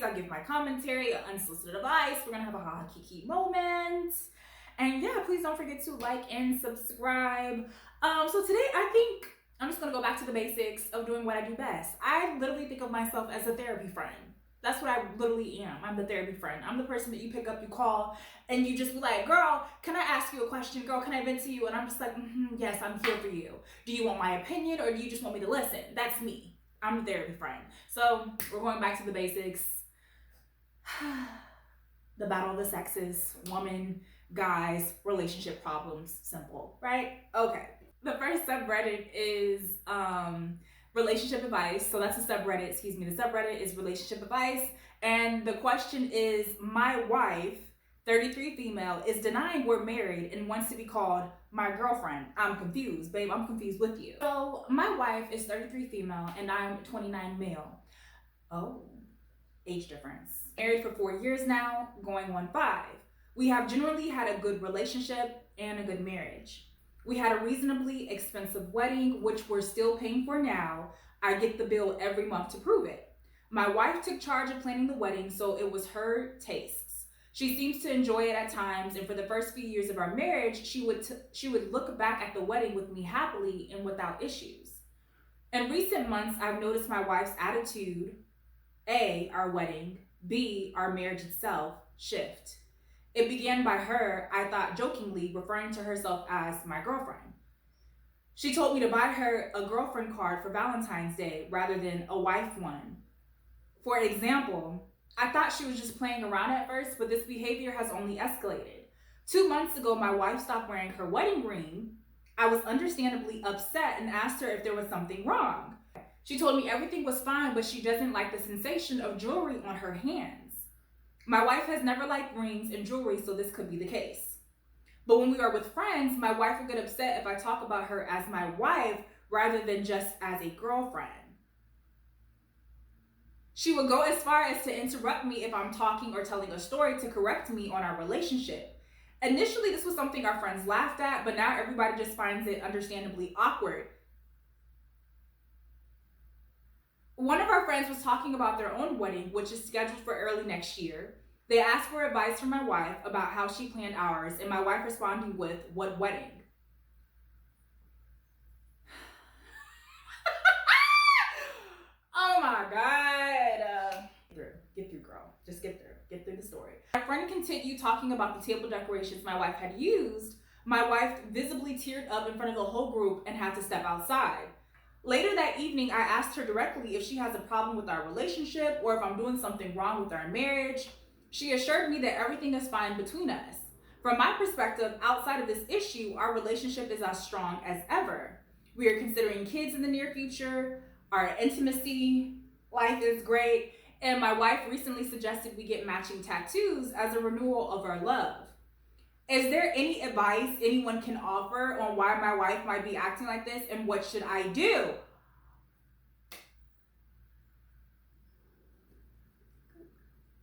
I give my commentary, unsolicited advice. We're gonna have a ha kiki moment. And yeah, please don't forget to like and subscribe. So today I think I'm just gonna go back to the basics of doing what I do best. I literally think of myself as a therapy friend. That's what I literally am. I'm the therapy friend. I'm the person that you pick up, you call, and you just be like, girl, can I ask you a question? Girl, can I vent to you? And I'm just like, yes, I'm here for you. Do you want my opinion or do you just want me to listen? That's me. I'm the therapy friend. So we're going back to the basics. The battle of the sexes, woman, guys, relationship problems, simple, right? Okay. The first subreddit is relationship advice. So that's a subreddit, excuse me. The subreddit is relationship advice. And the question is, my wife, 33 female, is denying we're married and wants to be called my girlfriend. I'm confused, babe. I'm confused with you. So my wife is 33 female and I'm 29 male. Oh, age difference. Married for 4 years now, going on 5. We have generally had a good relationship and a good marriage. We had a reasonably expensive wedding, which we're still paying for now. I get the bill every month to prove it. My wife took charge of planning the wedding, so it was her tastes. She seems to enjoy it at times, and for the first few years of our marriage, she would look back at the wedding with me happily and without issues. In recent months, I've noticed my wife's attitude, A, our wedding, B, our marriage itself, shift. It began by her, I thought jokingly, referring to herself as my girlfriend. She told me to buy her a girlfriend card for Valentine's Day rather than a wife one. For example, I thought she was just playing around at first, but this behavior has only escalated. 2 months ago, my wife stopped wearing her wedding ring. I was understandably upset and asked her if there was something wrong. She told me everything was fine, but she doesn't like the sensation of jewelry on her hands. My wife has never liked rings and jewelry, so this could be the case. But when we are with friends, my wife will get upset if I talk about her as my wife rather than just as a girlfriend. She would go as far as to interrupt me if I'm talking or telling a story to correct me on our relationship. Initially, this was something our friends laughed at, but now everybody just finds it understandably awkward. One of our friends was talking about their own wedding, which is scheduled for early next year. They asked for advice from my wife about how she planned ours, and my wife responding with, what wedding? Oh my God. Get through, girl. Just get through. Get through the story. My friend continued talking about the table decorations my wife had used. My wife visibly teared up in front of the whole group and had to step outside. Later that evening, I asked her directly if she has a problem with our relationship or if I'm doing something wrong with our marriage. She assured me that everything is fine between us. From my perspective, outside of this issue, our relationship is as strong as ever. We are considering kids in the near future. Our intimacy life is great. And my wife recently suggested we get matching tattoos as a renewal of our love. Is there any advice anyone can offer on why my wife might be acting like this and what should I do?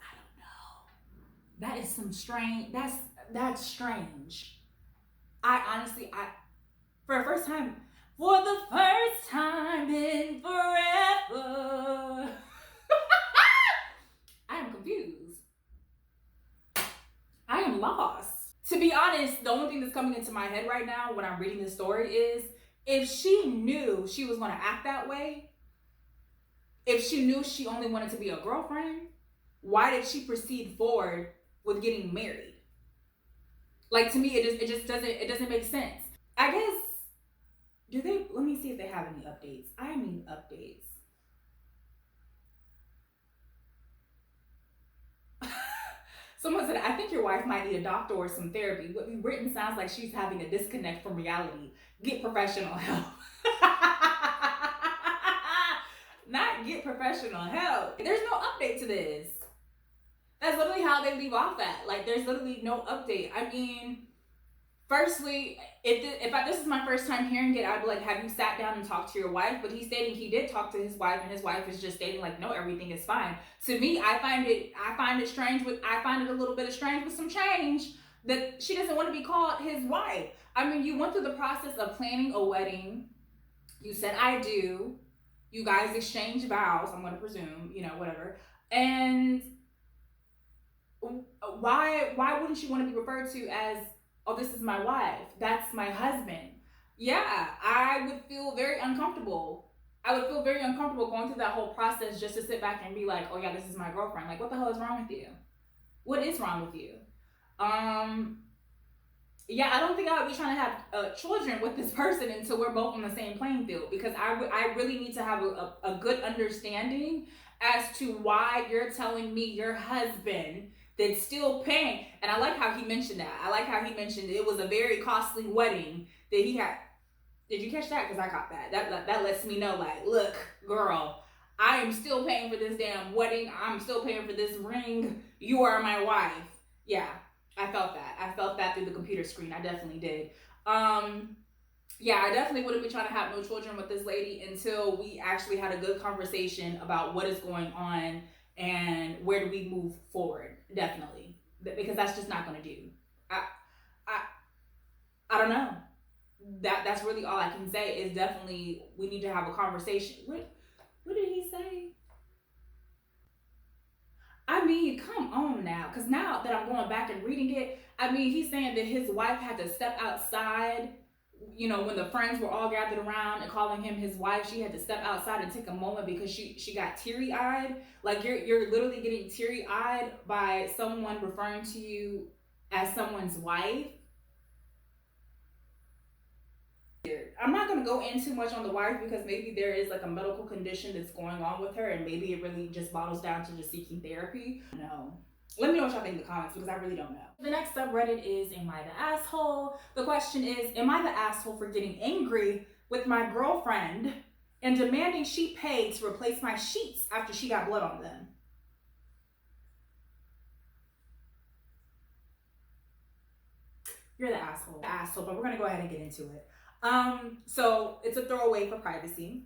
I don't know. That is some strange, that's strange. For the first time in forever, I am confused. I am lost. To be honest, the only thing that's coming into my head right now when I'm reading this story is if she knew she was going to act that way, if she knew she only wanted to be a girlfriend, why did she proceed forward with getting married? Like, to me, it doesn't make sense. I guess, let me see if they have any updates. I need updates. Someone said, I think your wife might need a doctor or some therapy. What we've written sounds like she's having a disconnect from reality. Get professional help. Not get professional help. There's no update to this. That's literally how they leave off at. Like, there's literally no update. I mean, firstly, if this is my first time hearing it, I'd be like, have you sat down and talked to your wife? But he's stating he did talk to his wife, and his wife is just stating like, no, everything is fine. To me, I find it strange. I find it a little bit of strange with some change that she doesn't want to be called his wife. I mean, you went through the process of planning a wedding. You said, I do. You guys exchanged vows, I'm going to presume, whatever. And why wouldn't she want to be referred to as, oh, this is my wife, that's my husband? Yeah, I would feel very uncomfortable. I would feel very uncomfortable going through that whole process just to sit back and be like, oh yeah, this is my girlfriend. Like, what the hell is wrong with you? What is wrong with you? Yeah, I don't think I would be trying to have children with this person until we're both on the same playing field, because I really need to have a good understanding as to why you're telling me your husband that's still paying. And I like how he mentioned that. I like how he mentioned it was a very costly wedding that he had. Did you catch that? Because I caught that. That lets me know, like, look, girl, I am still paying for this damn wedding. I'm still paying for this ring. You are my wife. Yeah, I felt that. I felt that through the computer screen. I definitely did. Yeah, I definitely wouldn't be trying to have no children with this lady until we actually had a good conversation about what is going on and where do we move forward. Definitely, because that's just not going to do. I don't know. That's really all I can say is definitely we need to have a conversation. What did he say? I mean, come on now, because now that I'm going back and reading it, I mean, he's saying that his wife had to step outside. You know, when the friends were all gathered around and calling him his wife, she had to step outside and take a moment because she got teary-eyed. Like, you're literally getting teary-eyed by someone referring to you as someone's wife. I'm not going to go in too much on the wife because maybe there is like a medical condition that's going on with her, and maybe it really just bottles down to just seeking therapy. No. Let me know what y'all think in the comments, because I really don't know. The next subreddit is, am I the asshole? The question is, am I the asshole for getting angry with my girlfriend and demanding she pay to replace my sheets after she got blood on them? You're the asshole. But we're going to go ahead and get into it. So it's a throwaway for privacy.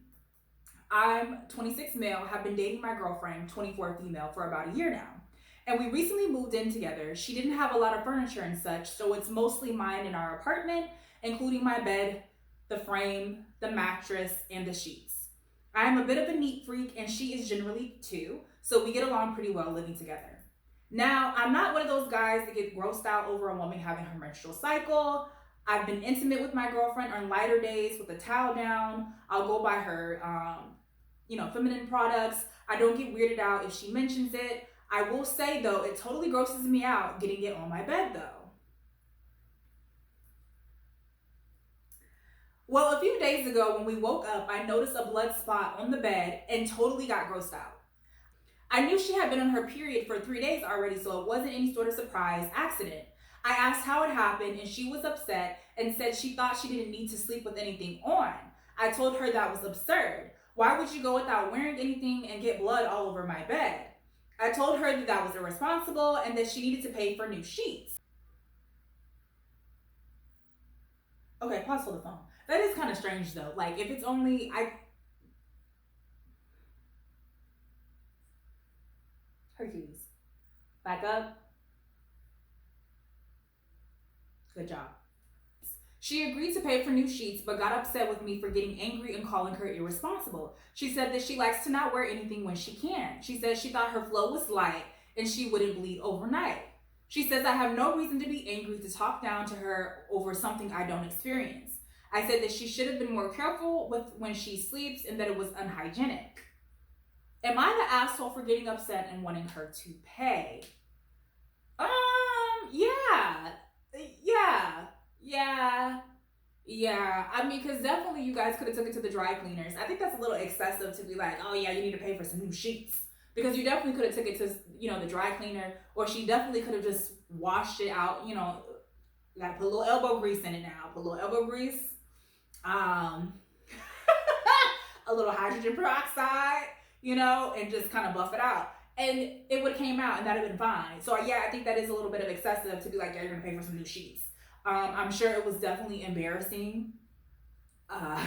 I'm 26 male, have been dating my girlfriend, 24 female, for about a year now. And we recently moved in together. She didn't have a lot of furniture and such, so it's mostly mine in our apartment, including my bed, the frame, the mattress, and the sheets. I am a bit of a neat freak, and she is generally too, so we get along pretty well living together. Now, I'm not one of those guys that get grossed out over a woman having her menstrual cycle. I've been intimate with my girlfriend on lighter days with a towel down. I'll go buy her, feminine products. I don't get weirded out if she mentions it. I will say, though, it totally grosses me out getting it on my bed, though. Well, a few days ago when we woke up, I noticed a blood spot on the bed and totally got grossed out. I knew she had been on her period for 3 days already, so it wasn't any sort of surprise accident. I asked how it happened, and she was upset and said she thought she didn't need to sleep with anything on. I told her that was absurd. Why would you go without wearing anything and get blood all over my bed? I told her that was irresponsible and that she needed to pay for new sheets. Okay, pause for the phone. That is kind of strange though. Like, if it's only, Hercules. Back up. Good job. She agreed to pay for new sheets, but got upset with me for getting angry and calling her irresponsible. She said that she likes to not wear anything when she can. She said she thought her flow was light and she wouldn't bleed overnight. She says I have no reason to be angry to talk down to her over something I don't experience. I said that she should have been more careful with when she sleeps and that it was unhygienic. Am I the asshole for getting upset and wanting her to pay? Yeah. I mean, because definitely you guys could have took it to the dry cleaners. I think that's a little excessive to be like, oh yeah, you need to pay for some new sheets. Because you definitely could have took it to, the dry cleaner, or she definitely could have just washed it out, gotta put a little elbow grease in it now. Put a little elbow grease. A little hydrogen peroxide, and just kind of buff it out. And it would have came out and that would have been fine. So yeah, I think that is a little bit of excessive to be like, yeah, you're gonna pay for some new sheets. I'm sure it was definitely embarrassing. I'm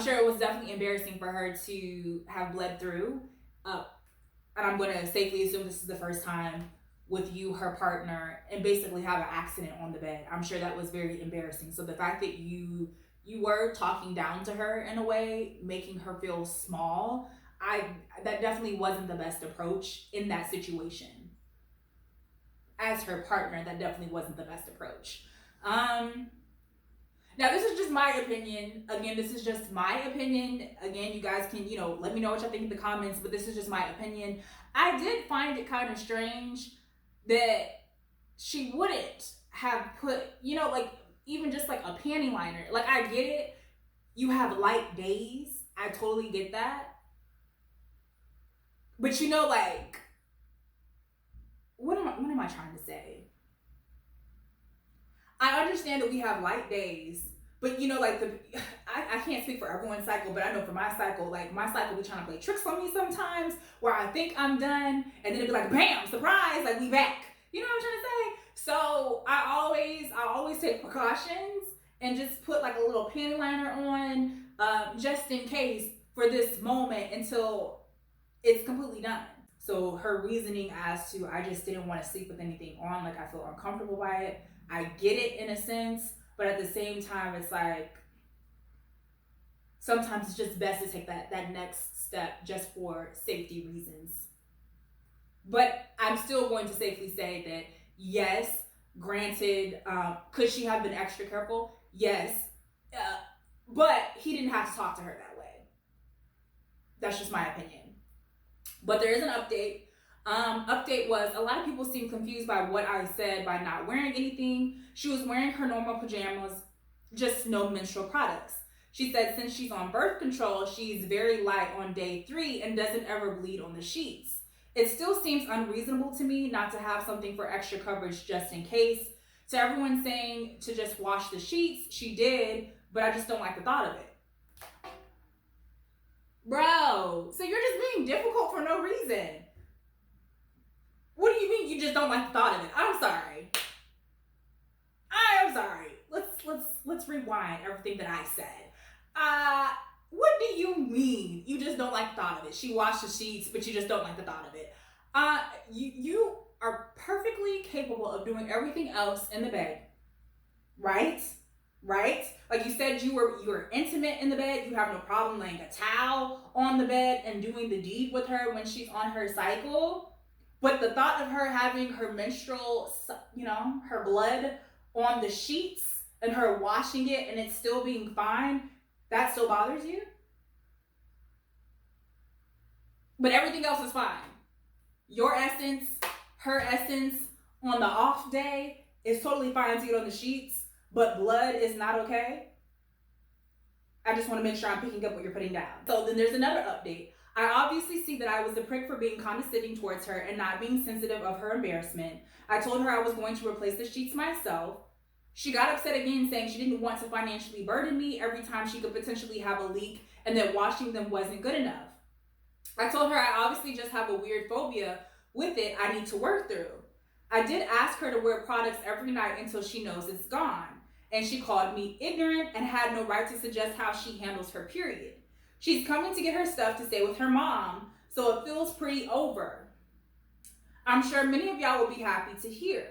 sure it was definitely embarrassing for her to have bled through. And I'm going to safely assume this is the first time with you, her partner, and basically have an accident on the bed. I'm sure that was very embarrassing. So the fact that you were talking down to her in a way, making her feel small, that definitely wasn't the best approach in that situation. As her partner, that definitely wasn't the best approach. Now, this is just my opinion. Again, this is just my opinion. Again, you guys can, let me know what y'all think in the comments, but this is just my opinion. I did find it kind of strange that she wouldn't have put, like, even just like a panty liner. Like, I get it. You have light days. I totally get that. But like, what am I trying to say? I understand that we have light days, but like I can't speak for everyone's cycle, but I know for my cycle, like my cycle be trying to play tricks on me sometimes where I think I'm done and then it'd be like, bam, surprise, like we back. You know what I'm trying to say? So I always take precautions and just put like a little panty liner on just in case for this moment until it's completely done. So her reasoning as to I just didn't want to sleep with anything on, like I feel uncomfortable by it. I get it in a sense, but at the same time, it's like sometimes it's just best to take that next step just for safety reasons. But I'm still going to safely say that yes, granted, could she have been extra careful? Yes, but he didn't have to talk to her that way. That's just my opinion. But there is an update. Update was a lot of people seem confused by what I said by not wearing anything. She was wearing her normal pajamas, just no menstrual products. She said since she's on birth control, she's very light on day 3 and doesn't ever bleed on the sheets. It still seems unreasonable to me not to have something for extra coverage just in case. To everyone saying to just wash the sheets, she did, but I just don't like the thought of it. Bro, so you're just being difficult for no reason. What do you mean you just don't like the thought of it? I'm sorry. Let's rewind everything that I said. What do you mean you just don't like the thought of it? She washed the sheets, but you just don't like the thought of it. You are perfectly capable of doing everything else in the bed, right? Right? Like you said, you were intimate in the bed. You have no problem laying a towel on the bed and doing the deed with her when she's on her cycle. But the thought of her having her menstrual, her blood on the sheets and her washing it and it still being fine, that still bothers you? But everything else is fine. Your essence, her essence on the off day is totally fine to get on the sheets, but blood is not okay. I just want to make sure I'm picking up what you're putting down. So then there's another update. I obviously see that I was the prick for being condescending towards her and not being sensitive of her embarrassment. I told her I was going to replace the sheets myself. She got upset again, saying she didn't want to financially burden me every time she could potentially have a leak and that washing them wasn't good enough. I told her I obviously just have a weird phobia with it I need to work through. I did ask her to wear products every night until she knows it's gone. And she called me ignorant and had no right to suggest how she handles her period. She's coming to get her stuff to stay with her mom, so it feels pretty over. I'm sure many of y'all will be happy to hear.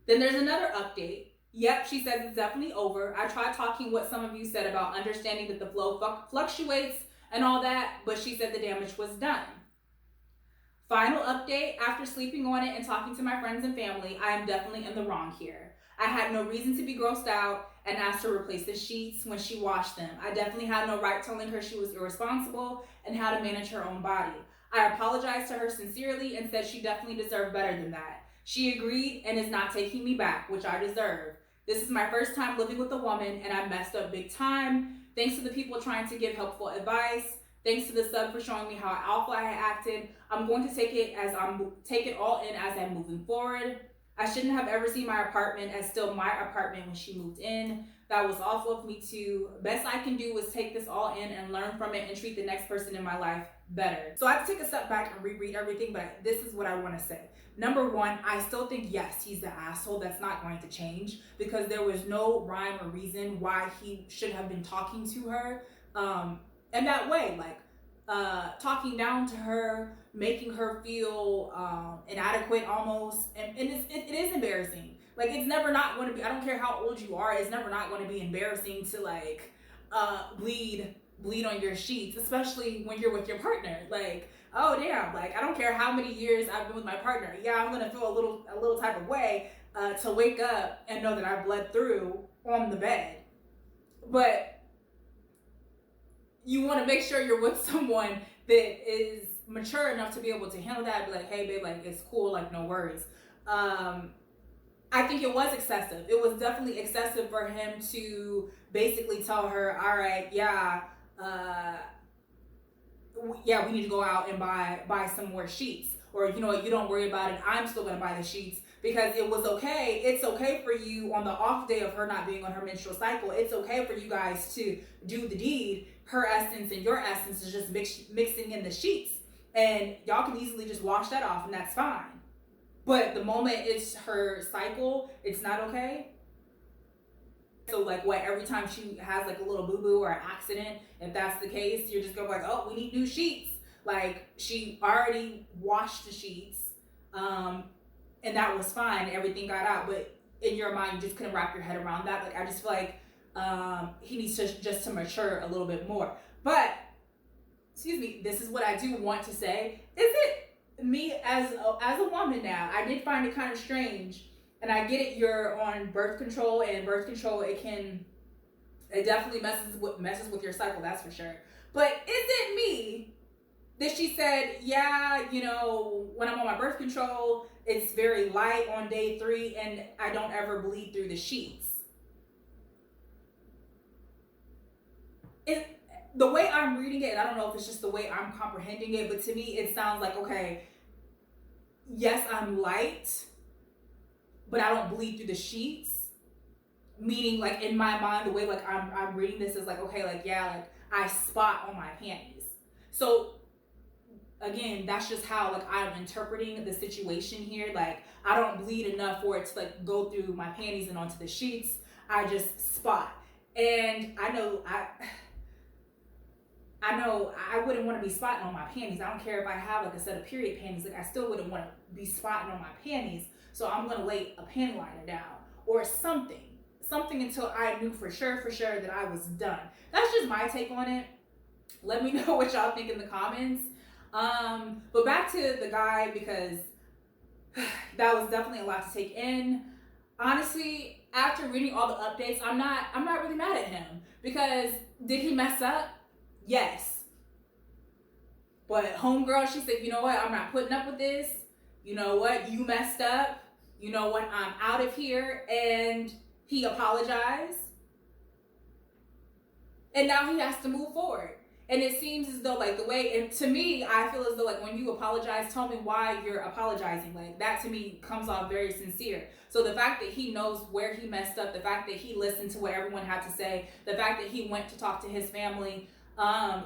Then there's another update. Yep, she says it's definitely over. I tried talking what some of you said about understanding that the flow fluctuates and all that, but she said the damage was done. Final update, after sleeping on it and talking to my friends and family, I am definitely in the wrong here. I had no reason to be grossed out and asked her to replace the sheets when she washed them. I definitely had no right telling her she was irresponsible and how to manage her own body. I apologized to her sincerely and said she definitely deserved better than that. She agreed and is not taking me back, which I deserve. This is my first time living with a woman and I messed up big time. Thanks to the people trying to give helpful advice. Thanks to the sub for showing me how awful I had acted. I'm going to take it all in as I'm moving forward. I shouldn't have ever seen my apartment as still my apartment when she moved in. That was awful of me too. Best I can do is take this all in and learn from it and treat the next person in my life better. So I have to take a step back and reread everything, but this is what I want to say. Number one, I still think, yes, he's the asshole. That's not going to change because there was no rhyme or reason why he should have been talking to her in that way, like talking down to her, making her feel inadequate almost. And it is embarrassing. Like, it's never not going to be, I don't care how old you are, it's never not going to be embarrassing to like bleed bleed on your sheets, especially when you're with your partner. Like, oh damn, like I don't care how many years I've been with my partner. Yeah, I'm gonna feel a little type of way to wake up and know that I bled through on the bed. But you want to make sure you're with someone that is mature enough to be able to handle that. Be like, hey babe, like it's cool, like no worries. I think it was excessive. It was definitely excessive for him to basically tell her, all right, yeah, we need to go out and buy some more sheets, or you know what, you don't worry about it, I'm still gonna buy the sheets, because it was okay. It's okay for you on the off day of her not being on her menstrual cycle. It's okay for you guys to do the deed. Her essence and your essence is just mixing in the sheets, and y'all can easily just wash that off, and that's fine. But the moment it's her cycle, it's not okay. So like what, every time she has like a little boo-boo or an accident, if that's the case, you're just going like, oh, we need new sheets. Like she already washed the sheets, and that was fine. Everything got out. But in your mind, you just couldn't wrap your head around that. Like I just feel like he needs to just to mature a little bit more. But, excuse me, this is what I do want to say. Is it me as a woman now? I did find it kind of strange. And I get it, you're on birth control, and birth control, it definitely messes with your cycle, that's for sure. But is it me that she said, yeah, you know, when I'm on my birth control, it's very light on day 3, and I don't ever bleed through the sheets? The way I'm reading it, and I don't know if it's just the way I'm comprehending it, but to me, it sounds like, okay, yes, I'm light, but I don't bleed through the sheets. Meaning, like, in my mind, the way, like, I'm reading this is like, okay, like, yeah, like, I spot on my panties. So, again, that's just how, like, I'm interpreting the situation here. Like, I don't bleed enough for it to, like, go through my panties and onto the sheets. I just spot. And I know I wouldn't want to be spotting on my panties. I don't care if I have, like, a set of period panties. Like, I still wouldn't want to be spotting on my panties. So I'm going to lay a panty liner down or something until I knew for sure that I was done. That's just my take on it. Let me know what y'all think in the comments. But back to the guy, because that was definitely a lot to take in. Honestly, after reading all the updates, I'm not really mad at him, because did he mess up? Yes. But homegirl, she said, you know what, I'm not putting up with this. You know what, you messed up. You know what, I'm out of here. And he apologized. And now he has to move forward. And it seems as though, like, the way, and to me, I feel as though, like, when you apologize, tell me why you're apologizing. Like, that to me comes off very sincere. So the fact that he knows where he messed up, the fact that he listened to what everyone had to say, the fact that he went to talk to his family,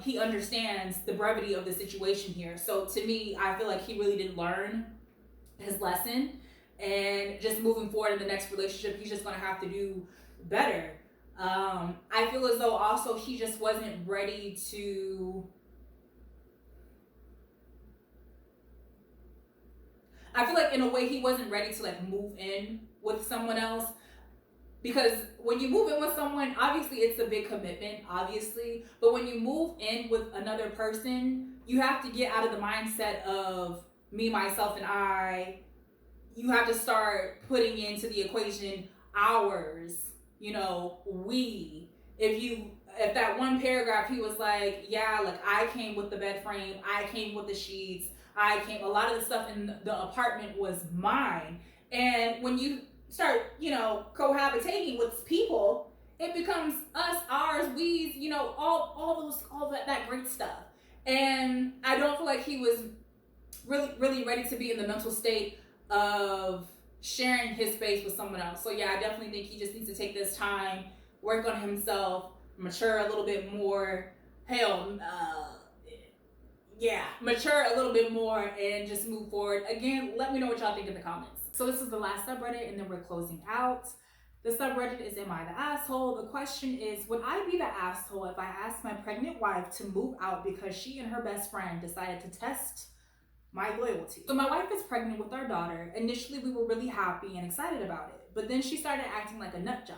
he understands the brevity of the situation here. So to me, I feel like he really did learn his lesson, and just moving forward in the next relationship, he's just gonna have to do better. I feel as though also he just wasn't ready to, I feel like in a way he wasn't ready to, like, move in with someone else. Because when you move in with someone, obviously it's a big commitment, obviously. But when you move in with another person, you have to get out of the mindset of me, myself, and I. You have to start putting into the equation ours, you know, we. If that one paragraph, he was like, yeah, like, I came with the bed frame, I came with the sheets, a lot of the stuff in the apartment was mine. And when you start, you know, cohabitating with people, it becomes us, ours, we's, you know, all that great stuff. And I don't feel like he was really ready to be in the mental state of sharing his space with someone else. So yeah, I definitely think he just needs to take this time, work on himself, mature a little bit more. Mature a little bit more and just move forward. Again, let me know what y'all think in the comments. So this is the last subreddit, and then we're closing out. The subreddit is, am I the asshole? The question is, would I be the asshole if I asked my pregnant wife to move out because she and her best friend decided to test my loyalty? So my wife is pregnant with our daughter. Initially, we were really happy and excited about it, but then she started acting like a nut job.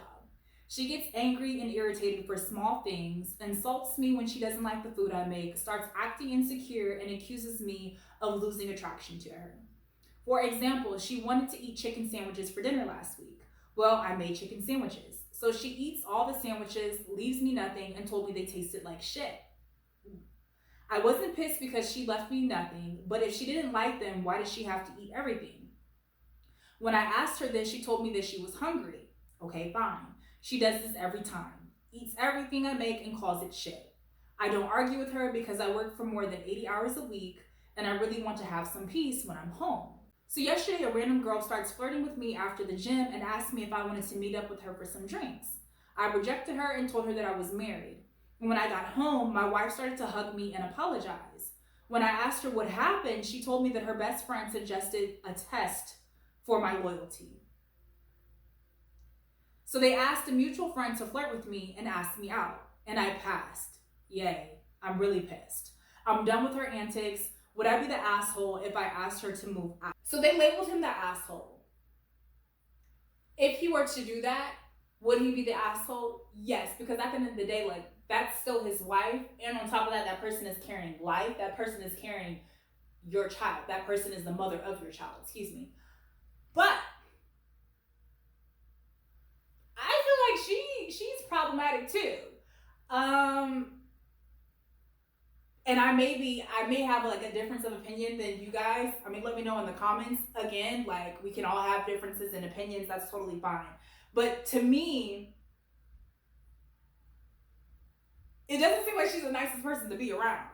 She gets angry and irritated for small things, insults me when she doesn't like the food I make, starts acting insecure, and accuses me of losing attraction to her. For example, she wanted to eat chicken sandwiches for dinner last week. Well, I made chicken sandwiches. So she eats all the sandwiches, leaves me nothing, and told me they tasted like shit. I wasn't pissed because she left me nothing, but if she didn't like them, why did she have to eat everything? When I asked her this, she told me that she was hungry. Okay, fine. She does this every time. Eats everything I make and calls it shit. I don't argue with her because I work for more than 80 hours a week and I really want to have some peace when I'm home. So yesterday, a random girl starts flirting with me after the gym and asked me if I wanted to meet up with her for some drinks. I rejected her and told her that I was married. And when I got home, my wife started to hug me and apologize. When I asked her what happened, she told me that her best friend suggested a test for my loyalty. So they asked a mutual friend to flirt with me and asked me out, and I passed. Yay, I'm really pissed. I'm done with her antics. Would I be the asshole if I asked her to move out? So they labeled him the asshole. If he were to do that, would he be the asshole? Yes, because at the end of the day, like, that's still his wife. And on top of that, that person is carrying life. That person is carrying your child. That person is the mother of your child, excuse me. But I feel like she's problematic too. And I may have like a difference of opinion than you guys. I mean, let me know in the comments. Again, like, we can all have differences in opinions. That's totally fine. But to me, it doesn't seem like she's the nicest person to be around.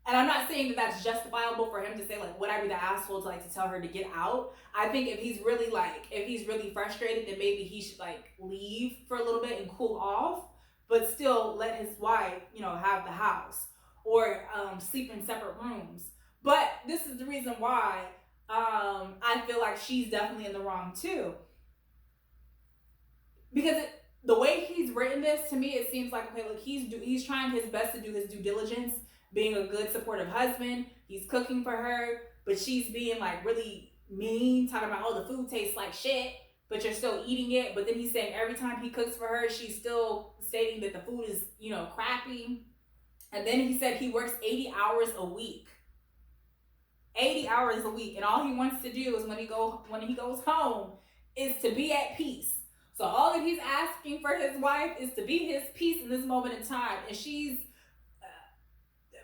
And I'm not saying that that's justifiable for him to say, like, would I be the asshole to, like, to tell her to get out? I think if he's really frustrated, then maybe he should, like, leave for a little bit and cool off, but still let his wife, have the house, or sleep in separate rooms. But this is the reason why I feel like she's definitely in the wrong too. Because the way he's written this, to me, it seems like, okay, look, he's trying his best to do his due diligence, being a good supportive husband. He's cooking for her, but she's being like really mean, talking about, oh, the food tastes like shit, but you're still eating it. But then he's saying every time he cooks for her, she's still stating that the food is, crappy. And then he said he works 80 hours a week. 80 hours a week. And all he wants to do is when he goes home is to be at peace. So all that he's asking for his wife is to be his peace in this moment in time. And she's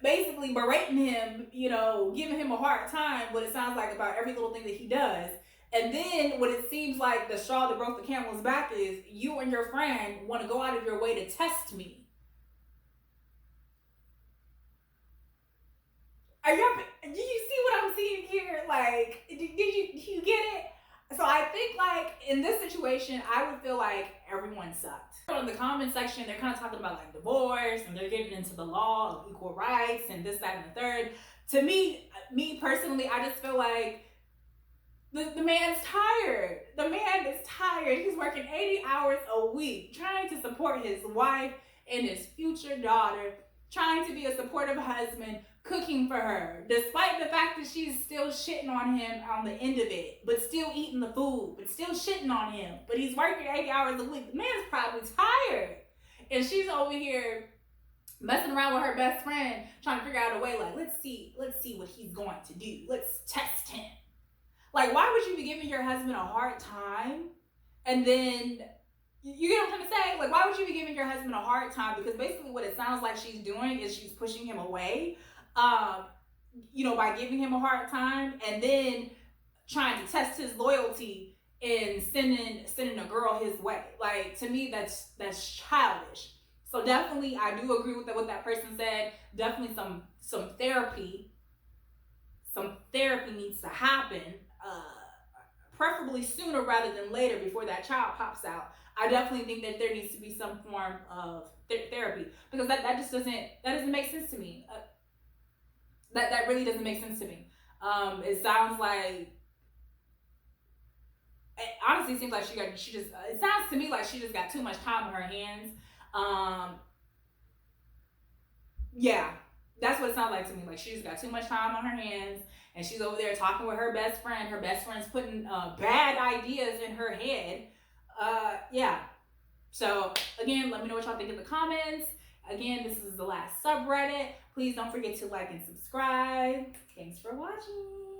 basically berating him, giving him a hard time, what it sounds like, about every little thing that he does. And then what it seems like the straw that broke the camel's back is you and your friend want to go out of your way to test me. Do you see what I'm seeing here? Like, do you get it? So I think, like, in this situation, I would feel like everyone sucked. In the comment section, they're kind of talking about, like, divorce, and they're getting into the law of equal rights and this, that, and the third. To me personally, I just feel like the man's tired. The man is tired. He's working 80 hours a week, trying to support his wife and his future daughter, trying to be a supportive husband, cooking for her, despite the fact that she's still shitting on him on the end of it, but still eating the food, but still shitting on him. But he's working 80 hours a week. The man's probably tired. And she's over here messing around with her best friend, trying to figure out a way, like, let's see what he's going to do. Let's test him. Like, why would you be giving your husband a hard time? And then, you get what I'm trying to say? Like, why would you be giving your husband a hard time? Because basically what it sounds like she's doing is she's pushing him away, by giving him a hard time, and then trying to test his loyalty and sending a girl his way. Like, to me, that's childish. So definitely, I do agree with what that person said. Definitely some therapy needs to happen, preferably sooner rather than later, before that child pops out. I definitely think that there needs to be some form of therapy, because that doesn't make sense to me. That really doesn't make sense to me. It sounds like, it honestly seems like it sounds to me like she just got too much time on her hands. Yeah, that's what it sounds like to me. Like, she just got too much time on her hands, and she's over there talking with her best friend. Her best friend's putting bad ideas in her head. Yeah. So again, let me know what y'all think in the comments. Again, this is the last subreddit. Please don't forget to like and subscribe. Thanks for watching.